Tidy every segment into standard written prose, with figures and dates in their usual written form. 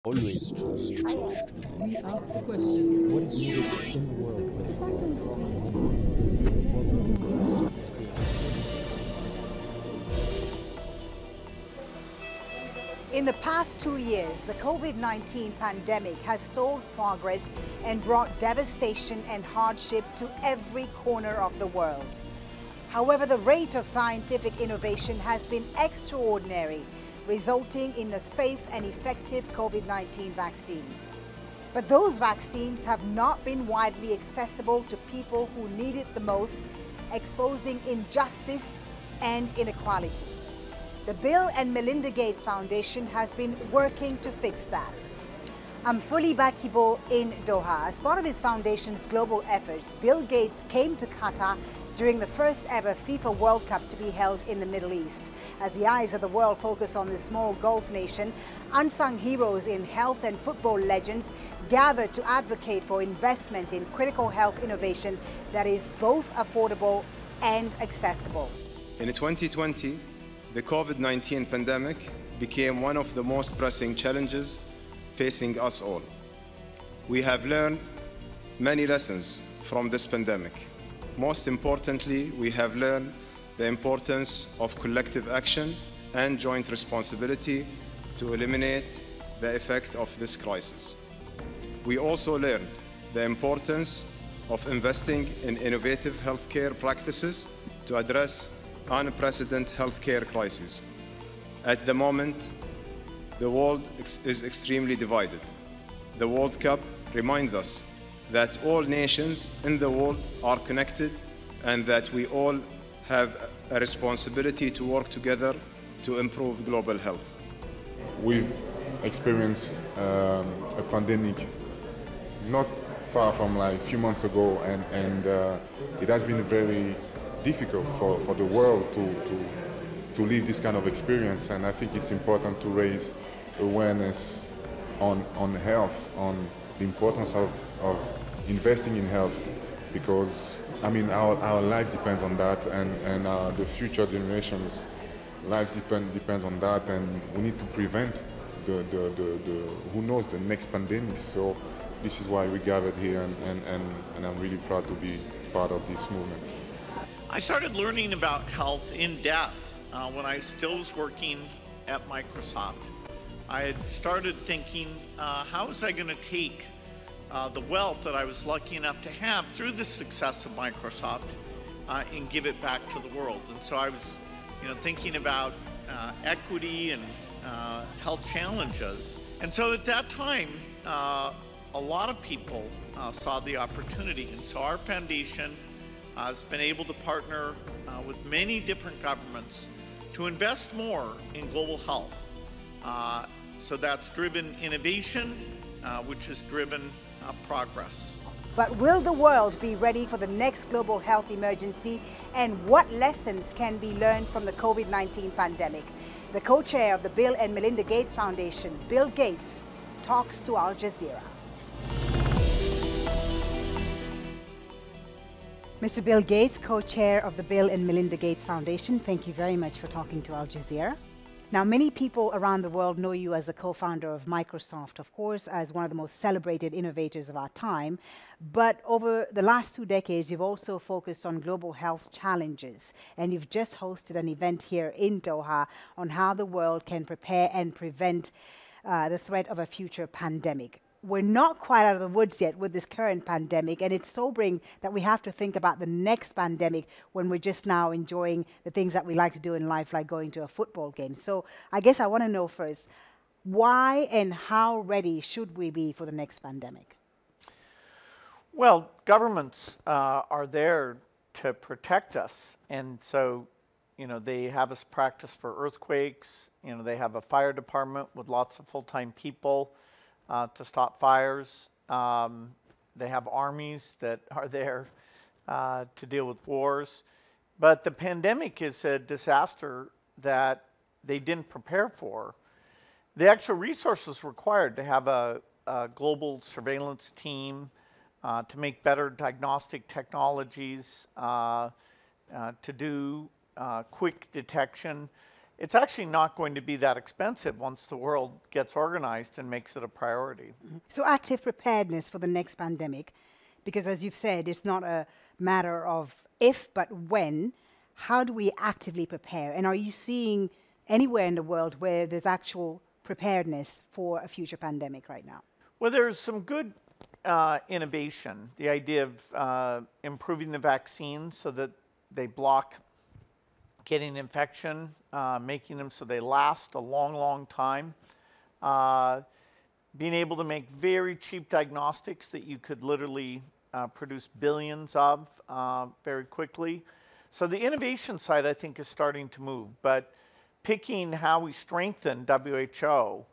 Always choose to talk. We ask the questions. What is needed in the world? Is that going to In the past 2 years, the COVID-19 pandemic has stalled progress and brought devastation and hardship to every corner of the world. However, the rate of scientific innovation has been extraordinary, resulting in the safe and effective COVID-19 vaccines. But those vaccines have not been widely accessible to people who need it the most, exposing injustice and inequality. The Bill and Melinda Gates Foundation has been working to fix that. I'm Fuli Batibo in Doha. As part of his foundation's global efforts, Bill Gates came to Qatar during the first ever FIFA World Cup to be held in the Middle East. As the eyes of the world focus on this small Gulf nation, unsung heroes in health and football legends gathered to advocate for investment in critical health innovation that is both affordable and accessible. In 2020, the COVID-19 pandemic became one of the most pressing challenges facing us all. We have learned many lessons from this pandemic. Most importantly, we have learned the importance of collective action and joint responsibility to eliminate the effect of this crisis. We also learned the importance of investing in innovative healthcare practices to address unprecedented healthcare crises. At the moment, the world is extremely divided. The World Cup reminds us that all nations in the world are connected and that we all have a responsibility to work together to improve global health. We've experienced a pandemic not far from like a few months ago, and it has been very difficult for the world to live this kind of experience, and I think it's important to raise awareness on health, on the importance of investing in health, because I mean our life depends on that, and the future generations' lives depends on that, and we need to prevent the who knows the next pandemic. So this is why we gathered here, and I'm really proud to be part of this movement. I started learning about health in depth when I still was working at Microsoft. I had started thinking, how was I going to take the wealth that I was lucky enough to have through the success of Microsoft and give it back to the world? And so I was, thinking about equity and health challenges. And so at that time, a lot of people saw the opportunity. And so our foundation has been able to partner with many different governments to invest more in global health. So that's driven innovation, which has driven progress. But will the world be ready for the next global health emergency? And what lessons can be learned from the COVID-19 pandemic? The co-chair of the Bill and Melinda Gates Foundation, Bill Gates, talks to Al Jazeera. Mr. Bill Gates, co-chair of the Bill and Melinda Gates Foundation, thank you very much for talking to Al Jazeera. Now, many people around the world know you as the co-founder of Microsoft, of course, as one of the most celebrated innovators of our time. But over the last 2 decades, you've also focused on global health challenges. And you've just hosted an event here in Doha on how the world can prepare and prevent the threat of a future pandemic. We're not quite out of the woods yet with this current pandemic, and it's sobering that we have to think about the next pandemic when we're just now enjoying the things that we like to do in life, like going to a football game. So I guess I want to know first, why and how ready should we be for the next pandemic? Well, governments are there to protect us, and so they have us practice for earthquakes. They have a fire department with lots of full-time people to stop fires. They have armies that are there to deal with wars. But the pandemic is a disaster that they didn't prepare for. The extra resources required to have a global surveillance team, to make better diagnostic technologies, to do quick detection. it's actually not going to be that expensive once the world gets organized and makes it a priority. So active preparedness for the next pandemic, because as you've said, it's not a matter of if, but when. How do we actively prepare? And are you seeing anywhere in the world where there's actual preparedness for a future pandemic right now? Well, there's some good innovation. The idea of improving the vaccines so that they block getting infection, making them so they last a long, long time. Being able to make very cheap diagnostics that you could literally produce billions of very quickly. So the innovation side, I think, is starting to move. But picking how we strengthen WHO,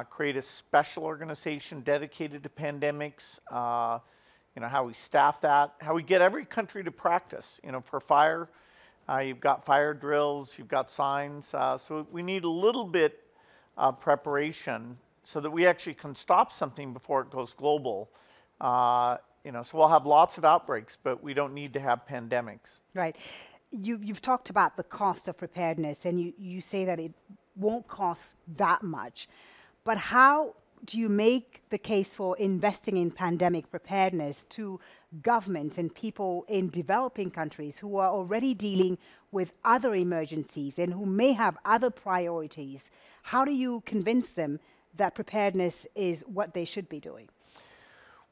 create a special organization dedicated to pandemics, how we staff that, how we get every country to practice. For fire, you've got fire drills, you've got signs. So we need a little bit of preparation so that we actually can stop something before it goes global. So we'll have lots of outbreaks, but we don't need to have pandemics. Right. You've talked about the cost of preparedness, and you say that it won't cost that much. But how do you make the case for investing in pandemic preparedness to governments and people in developing countries who are already dealing with other emergencies and who may have other priorities? How do you convince them that preparedness is what they should be doing?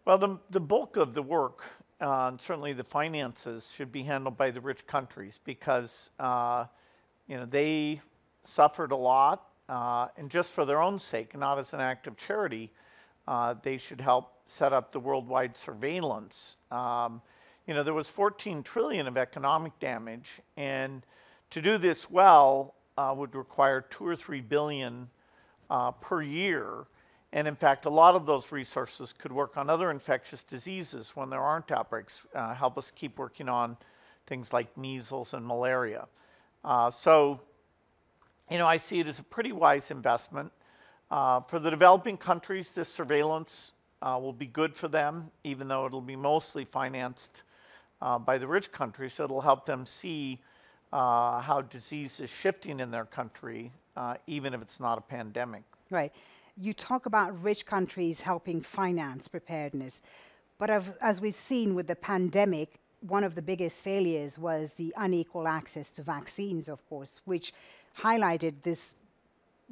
Well, the bulk of the work, and certainly the finances, should be handled by the rich countries because they suffered a lot, and just for their own sake, not as an act of charity, they should help set up the worldwide surveillance. There was 14 trillion of economic damage, and to do this well would require 2 or 3 billion per year. And in fact, a lot of those resources could work on other infectious diseases when there aren't outbreaks, help us keep working on things like measles and malaria. I see it as a pretty wise investment. For the developing countries, this surveillance will be good for them, even though it'll be mostly financed by the rich countries. So it'll help them see how disease is shifting in their country, even if it's not a pandemic. Right. You talk about rich countries helping finance preparedness, but as we've seen with the pandemic, one of the biggest failures was the unequal access to vaccines, of course, which highlighted this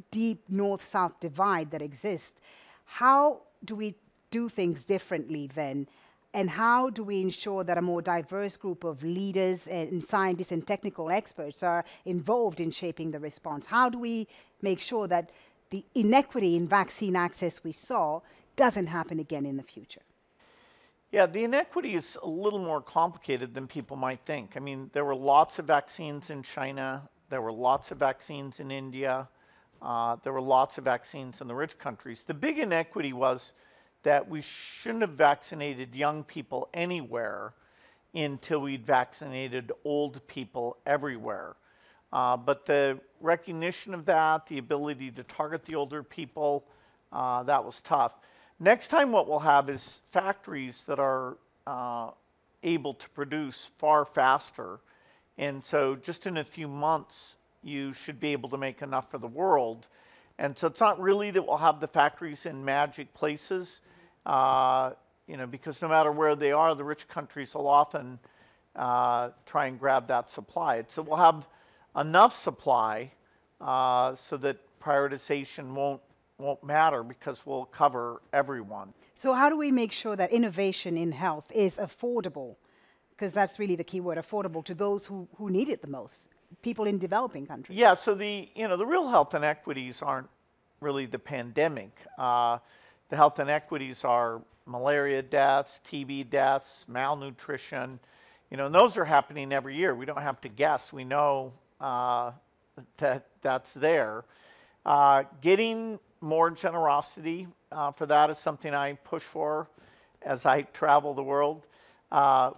deep north-south divide that exists. How do we do things differently then? And how do we ensure that a more diverse group of leaders and scientists and technical experts are involved in shaping the response? How do we make sure that the inequity in vaccine access we saw doesn't happen again in the future? Yeah, the inequity is a little more complicated than people might think. I mean, there were lots of vaccines in China. There were lots of vaccines in India. There were lots of vaccines in the rich countries. The big inequity was that we shouldn't have vaccinated young people anywhere until we'd vaccinated old people everywhere. But the recognition of that, the ability to target the older people, that was tough. Next time what we'll have is factories that are able to produce far faster. And so just in a few months, you should be able to make enough for the world. And so it's not really that we'll have the factories in magic places, because no matter where they are, the rich countries will often try and grab that supply. So we'll have enough supply so that prioritization won't matter because we'll cover everyone. So how do we make sure that innovation in health is affordable? Because that's really the key word, affordable to those who need it the most, people in developing countries. Yeah, so the real health inequities aren't really the pandemic. The health inequities are malaria deaths, TB deaths, malnutrition, and those are happening every year. We don't have to guess. We know that that's there. Getting more generosity for that is something I push for as I travel the world.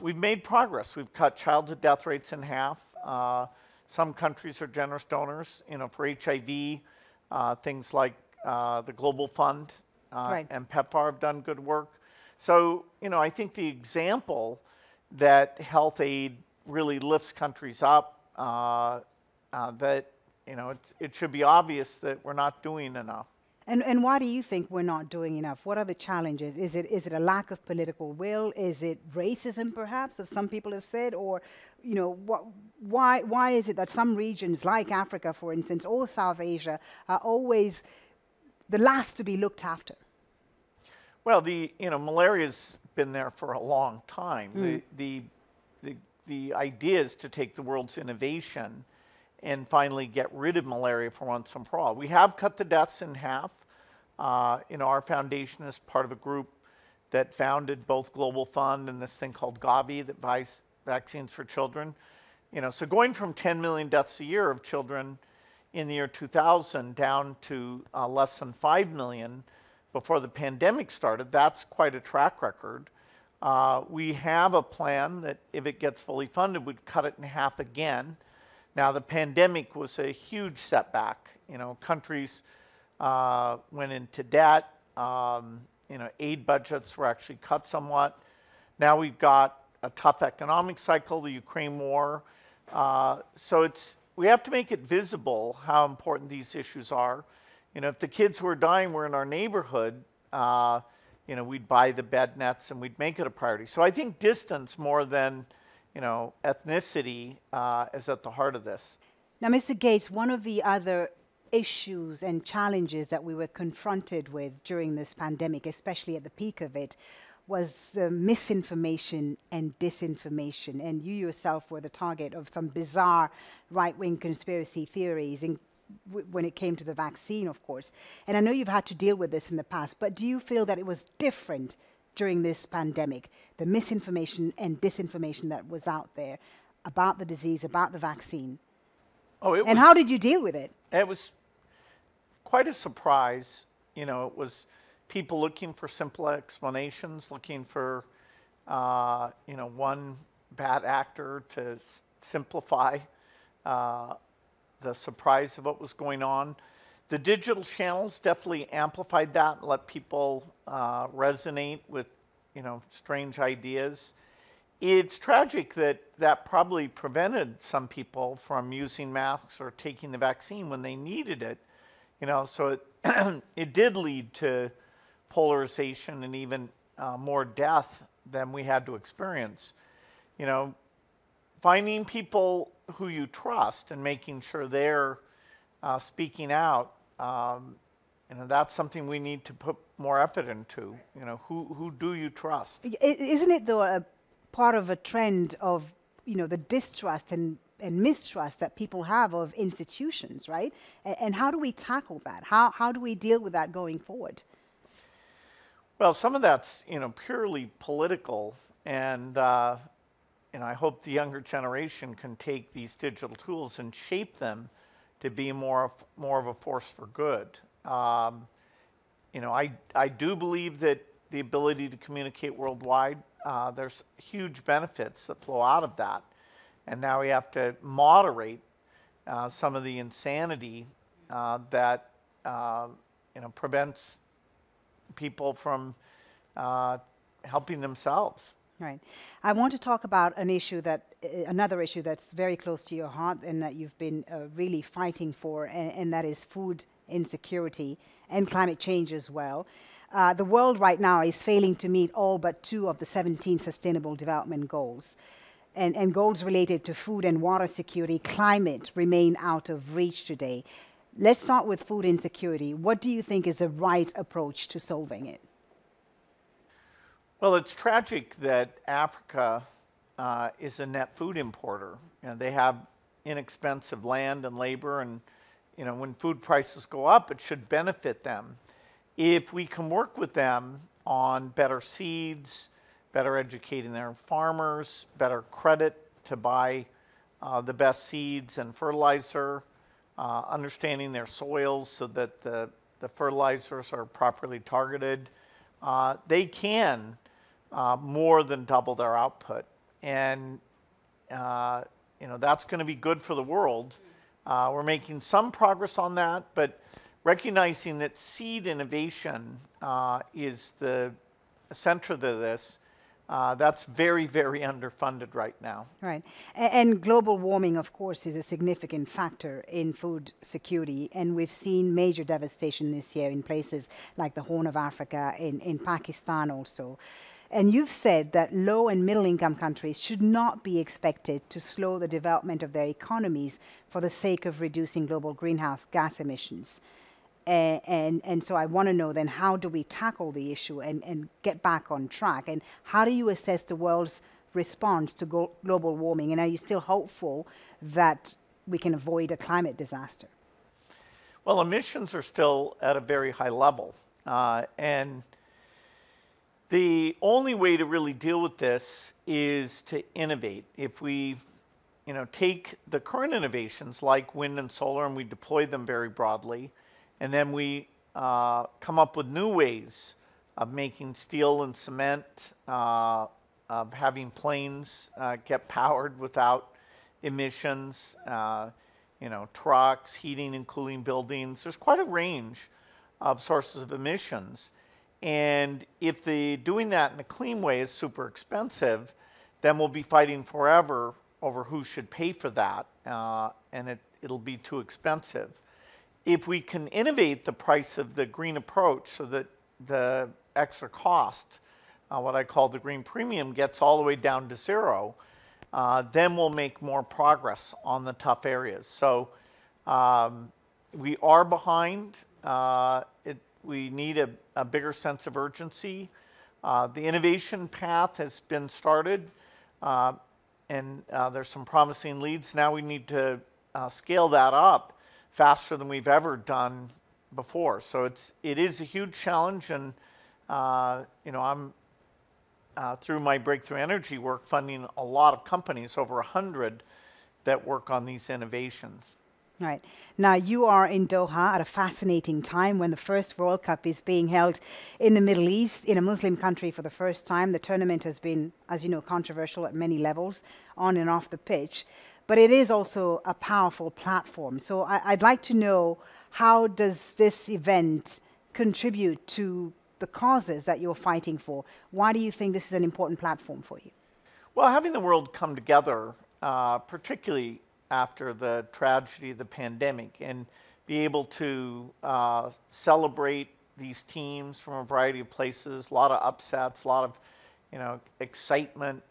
We've made progress. We've cut childhood death rates in half. Some countries are generous donors. For HIV, things like the Global Fund Right. and PEPFAR have done good work. So, I think the example that health aid really lifts countries up, that it should be obvious that we're not doing enough. And why do you think we're not doing enough? What are the challenges? Is it a lack of political will? Is it racism, perhaps, as some people have said? Or, why is it that some regions, like Africa, for instance, or South Asia, are always the last to be looked after? Well, malaria's been there for a long time. The idea is to take the world's innovation and finally get rid of malaria for once and for all. We have cut the deaths in half. Our foundation is part of a group that founded both Global Fund and this thing called Gavi that buys vaccines for children. So going from 10 million deaths a year of children in the year 2000 down to less than 5 million before the pandemic started, that's quite a track record. We have a plan that, if it gets fully funded, would cut it in half again. Now, the pandemic was a huge setback. Countries went into debt. Aid budgets were actually cut somewhat. Now we've got a tough economic cycle, the Ukraine war. So we have to make it visible how important these issues are. If the kids who are dying were in our neighborhood, we'd buy the bed nets and we'd make it a priority. So I think distance more than ethnicity is at the heart of this. Now, Mr. Gates, one of the other issues and challenges that we were confronted with during this pandemic, especially at the peak of it, was misinformation and disinformation. And you yourself were the target of some bizarre right-wing conspiracy theories when it came to the vaccine, of course. And I know you've had to deal with this in the past, but do you feel that it was different during this pandemic, the misinformation and disinformation that was out there about the disease, about the vaccine? And how did you deal with it? It was quite a surprise. It was people looking for simple explanations, looking for, one bad actor to simplify the surprise of what was going on. The digital channels definitely amplified that and let people resonate with, strange ideas. It's tragic that probably prevented some people from using masks or taking the vaccine when they needed it. So it did lead to polarization and even more death than we had to experience. Finding people who you trust and making sure they're speaking out, that's something we need to put more effort into. Who do you trust? Isn't it, though, a part of a trend of, the distrust and mistrust that people have of institutions, right? And how do we tackle that? How do we deal with that going forward? Well, some of that's, purely political, and I hope the younger generation can take these digital tools and shape them to be more of a force for good. I do believe that the ability to communicate worldwide, there's huge benefits that flow out of that. And now we have to moderate some of the insanity that prevents people from helping themselves. Right. I want to talk about another issue that's very close to your heart and that you've been really fighting for, and that is food insecurity and climate change as well. The world right now is failing to meet all but 2 of the 17 Sustainable Development Goals. And goals related to food and water security, climate, remain out of reach today. Let's start with food insecurity. What do you think is the right approach to solving it? Well, it's tragic that Africa is a net food importer. They have inexpensive land and labor, and when food prices go up, it should benefit them. If we can work with them on better seeds, better educating their farmers, better credit to buy the best seeds and fertilizer, understanding their soils so that the fertilizers are properly targeted, they can more than double their output. And that's going to be good for the world. We're making some progress on that, but recognizing that seed innovation is the center of this, That's very, very underfunded right now. Right. And global warming, of course, is a significant factor in food security. And we've seen major devastation this year in places like the Horn of Africa, in Pakistan also. And you've said that low and middle income countries should not be expected to slow the development of their economies for the sake of reducing global greenhouse gas emissions. And so I want to know then, how do we tackle the issue and get back on track? And how do you assess the world's response to global warming? And are you still hopeful that we can avoid a climate disaster? Well, emissions are still at a very high level. And the only way to really deal with this is to innovate. If we take the current innovations like wind and solar and we deploy them very broadly, and then we come up with new ways of making steel and cement, of having planes get powered without emissions, trucks, heating and cooling buildings. There's quite a range of sources of emissions. And if doing that in a clean way is super expensive, then we'll be fighting forever over who should pay for that, and it'll be too expensive. If we can innovate the price of the green approach so that the extra cost, what I call the green premium, gets all the way down to zero, then we'll make more progress on the tough areas. So we are behind. We need a bigger sense of urgency. The innovation path has been started, and there's some promising leads. Now we need to scale that up faster than we've ever done before. So it is a huge challenge, and I'm through my breakthrough energy work funding a lot of companies, over 100, that work on these innovations. Right. Now, you are in Doha at a fascinating time when the first World Cup is being held in the Middle East, in a Muslim country for the first time. The tournament has been, as you know, controversial at many levels, on and off the pitch. But it is also a powerful platform. So I'd like to know, how does this event contribute to the causes that you're fighting for? Why do you think this is an important platform for you? Well, having the world come together, particularly after the tragedy of the pandemic, and be able to celebrate these teams from a variety of places, a lot of upsets, a lot of excitement,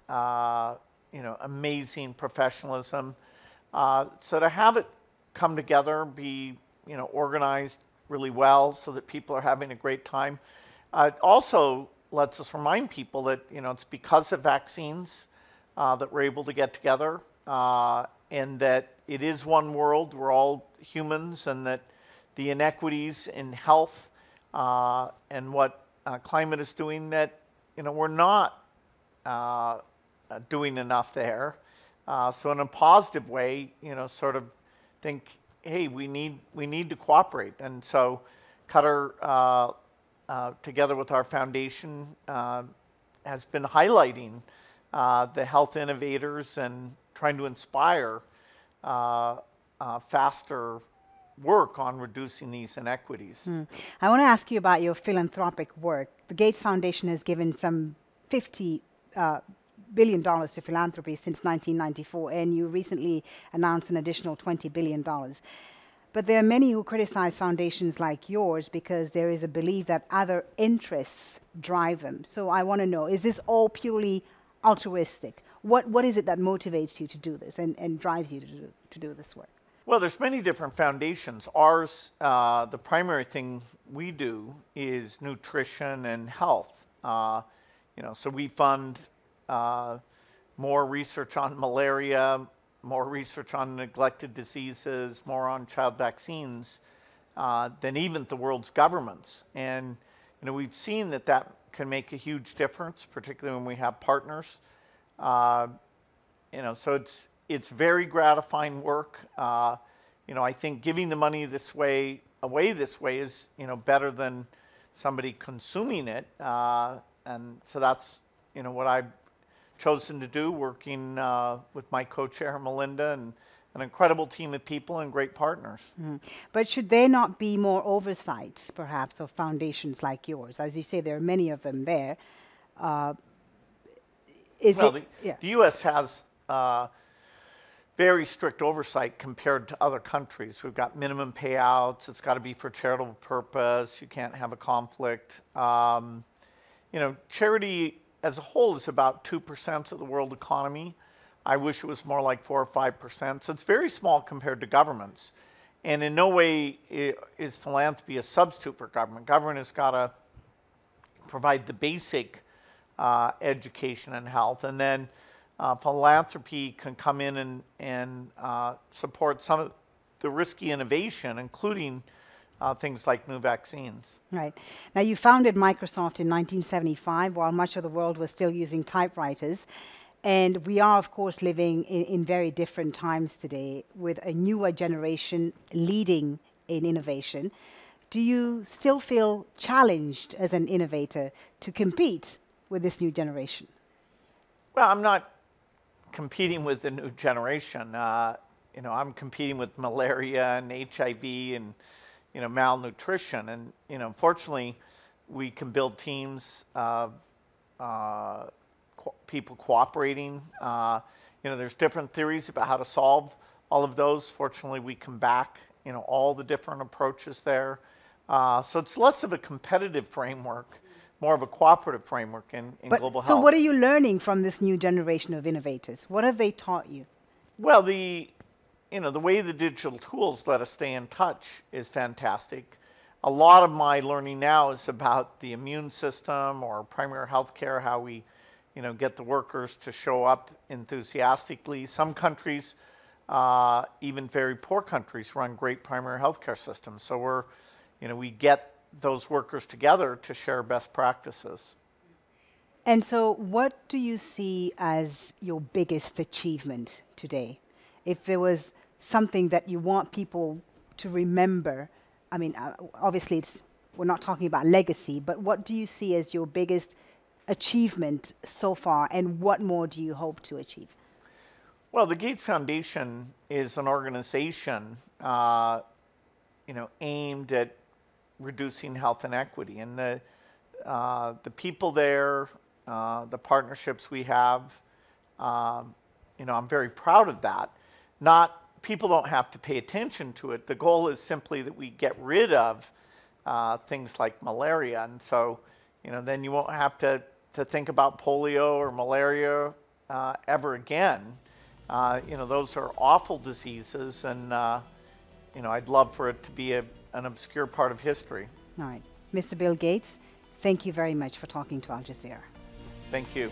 amazing professionalism. So to have it come together, be organized really well so that people are having a great time. It also lets us remind people that it's because of vaccines that we're able to get together. And that it is one world, we're all humans, and that the inequities in health and what climate is doing, that we're not doing enough there. So in a positive way, sort of think, hey, we need to cooperate. And so Qatar, together with our foundation, has been highlighting the health innovators and trying to inspire faster work on reducing these inequities. I want to ask you about your philanthropic work. The Gates Foundation has given some $50 billion to philanthropy since 1994, and you recently announced an additional $20 billion. But there are many who criticize foundations like yours because there is a belief that other interests drive them. So I want to know, is this all purely altruistic? What is it that motivates you to do this and drives you to do this work? Well, there's many different foundations. Ours, the primary thing we do is nutrition and health. So we fund more research on malaria, more research on neglected diseases, more on child vaccines than even the world's governments. And we've seen that can make a huge difference, particularly when we have partners. So it's very gratifying work. I think giving the money away this way is better than somebody consuming it, and so that's what I've chosen to do, working with my co-chair Melinda and an incredible team of people and great partners. But should there not be more oversights, perhaps, of foundations like yours? As you say, there are many of them there. Well, yeah. the U.S. has very strict oversight compared to other countries. We've got minimum payouts. It's got to be for charitable purpose. You can't have a conflict. You know, charity as a whole is about 2% of the world economy. I wish it was more like 4 or 5%. So it's very small compared to governments. And in no way is philanthropy a substitute for government. Government has got to provide the basic education and health, and then philanthropy can come in and support some of the risky innovation, including things like new vaccines. Right. Now, you founded Microsoft in 1975 while much of the world was still using typewriters. And we are, of course, living in very different times today with a newer generation leading in innovation. Do you still feel challenged as an innovator to compete with this new generation? Well, I'm not competing with the new generation. You know, I'm competing with malaria and HIV and, you know, malnutrition. And, you know, fortunately, we can build teams of people cooperating. You know, there's different theories about how to solve all of those. Fortunately, we come back, you know, all the different approaches there. So it's less of a competitive framework, more of a cooperative framework in global health. So what are you learning from this new generation of innovators? What have they taught you? Well, you know, the way the digital tools let us stay in touch is fantastic. A lot of my learning now is about the immune system or primary health care, how we, you know, get the workers to show up enthusiastically. Some countries, even very poor countries, run great primary health care systems. So we're, you know, we get those workers together to share best practices. And so what do you see as your biggest achievement today? If there was something that you want people to remember, I mean, obviously we're not talking about legacy, but what do you see as your biggest achievement so far, and what more do you hope to achieve? Well, the Gates Foundation is an organization, you know, aimed at reducing health inequity, and the people there, the partnerships we have, you know, I'm very proud of that. People don't have to pay attention to it. The goal is simply that we get rid of things like malaria, and so, you know, then you won't have to think about polio or malaria ever again. You know, those are awful diseases, and you know, I'd love for it to be an obscure part of history. All right. Mr. Bill Gates, thank you very much for talking to Al Jazeera. Thank you.